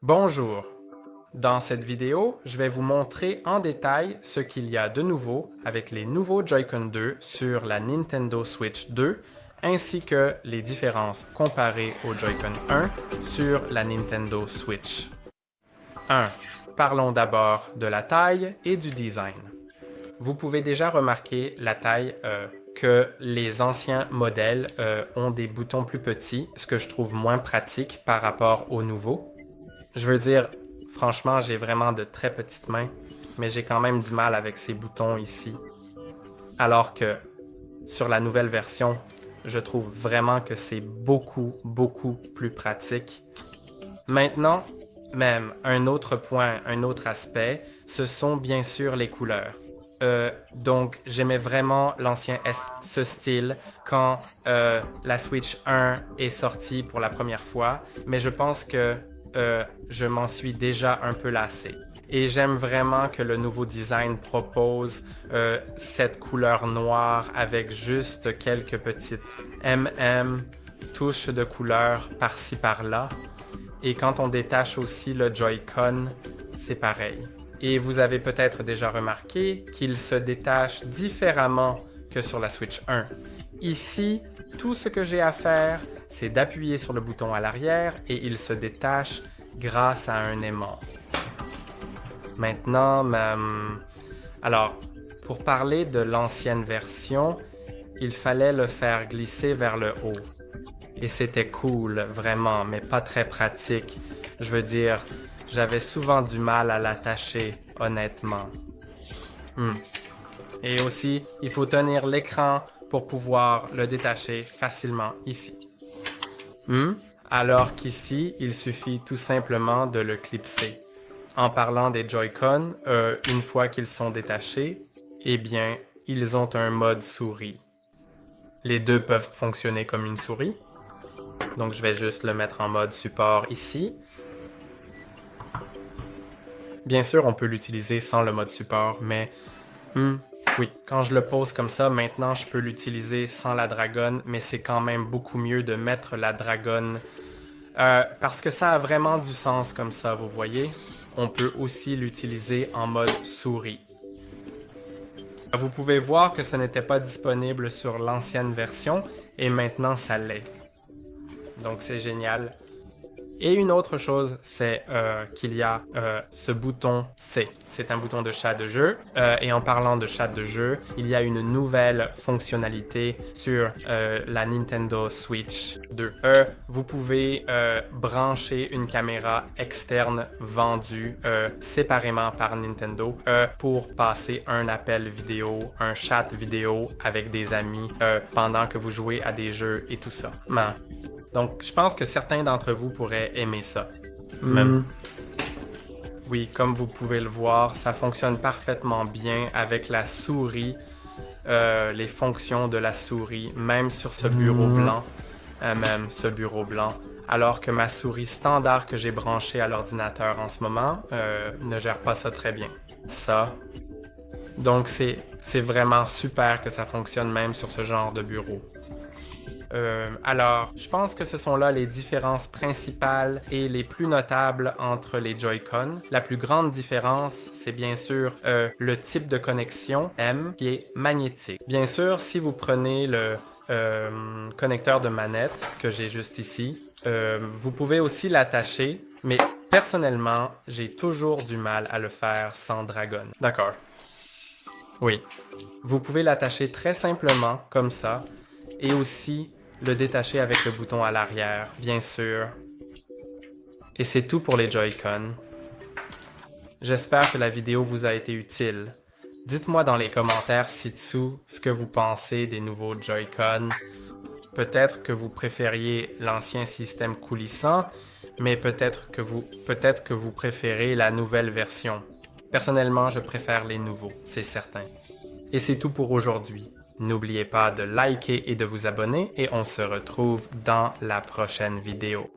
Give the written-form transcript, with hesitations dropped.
Bonjour! Dans cette vidéo, je vais vous montrer en détail ce qu'il y a de nouveau avec les nouveaux Joy-Con 2 sur la Nintendo Switch 2, ainsi que les différences comparées au Joy-Con 1 sur la Nintendo Switch. 1. Parlons d'abord de la taille et du design. Vous pouvez déjà remarquer la taille que les anciens modèles ont des boutons plus petits, ce que je trouve moins pratique par rapport aux nouveaux. Je veux dire, franchement, j'ai vraiment de très petites mains, mais j'ai quand même du mal avec ces boutons ici. Alors que sur la nouvelle version, je trouve vraiment que c'est beaucoup plus pratique. Maintenant, même un autre point, un autre aspect, ce sont bien sûr les couleurs. Donc, j'aimais vraiment ce style quand la Switch 1 est sortie pour la première fois, mais je pense que je m'en suis déjà un peu lassé. Et j'aime vraiment que le nouveau design propose cette couleur noire avec juste quelques petites touches de couleur par-ci par-là. Et quand on détache aussi le Joy-Con, c'est pareil. Et vous avez peut-être déjà remarqué qu'il se détache différemment que sur la Switch 1. Ici, tout ce que j'ai à faire, c'est d'appuyer sur le bouton à l'arrière et il se détache grâce à un aimant. Maintenant, alors, pour parler de l'ancienne version, il fallait le faire glisser vers le haut. Et c'était cool, vraiment, mais pas très pratique. Je veux dire, j'avais souvent du mal à l'attacher, honnêtement. Et aussi, il faut tenir l'écran pour pouvoir le détacher facilement ici. Alors qu'ici, il suffit tout simplement de le clipser. En parlant des Joy-Con, une fois qu'ils sont détachés, eh bien, ils ont un mode souris. Les deux peuvent fonctionner comme une souris. Donc, je vais juste le mettre en mode support ici. Bien sûr, on peut l'utiliser sans le mode support, mais oui, quand je le pose comme ça, maintenant, je peux l'utiliser sans la dragonne, mais c'est quand même beaucoup mieux de mettre la dragonne parce que ça a vraiment du sens comme ça, vous voyez. On peut aussi l'utiliser en mode souris. Vous pouvez voir que ce n'était pas disponible sur l'ancienne version et maintenant ça l'est. Donc c'est génial. Et une autre chose, c'est qu'il y a ce bouton C. C'est un bouton de chat de jeu. Et en parlant de chat de jeu, il y a une nouvelle fonctionnalité sur la Nintendo Switch 2. Vous pouvez brancher une caméra externe vendue séparément par Nintendo pour passer un appel vidéo, un chat vidéo avec des amis pendant que vous jouez à des jeux et tout ça. Donc, je pense que certains d'entre vous pourraient aimer ça. Oui, comme vous pouvez le voir, ça fonctionne parfaitement bien avec la souris, les fonctions de la souris, même sur ce bureau blanc, alors que ma souris standard que j'ai branchée à l'ordinateur en ce moment ne gère pas ça très bien. Donc, c'est vraiment super que ça fonctionne même sur ce genre de bureau. Alors, je pense que ce sont là les différences principales et les plus notables entre les Joy-Con. La plus grande différence, c'est bien sûr le type de connexion M qui est magnétique. Bien sûr, si vous prenez le connecteur de manette que j'ai juste ici, vous pouvez aussi l'attacher, mais personnellement, j'ai toujours du mal à le faire sans dragonne. D'accord. Oui. Vous pouvez l'attacher très simplement, comme ça, et aussi le détacher avec le bouton à l'arrière, bien sûr. Et c'est tout pour les Joy-Con. J'espère que la vidéo vous a été utile. Dites-moi dans les commentaires ci-dessous ce que vous pensez des nouveaux Joy-Con. Peut-être que vous préfériez l'ancien système coulissant, mais peut-être que vous préférez la nouvelle version. Personnellement, je préfère les nouveaux, c'est certain. Et c'est tout pour aujourd'hui. N'oubliez pas de liker et de vous abonner et on se retrouve dans la prochaine vidéo.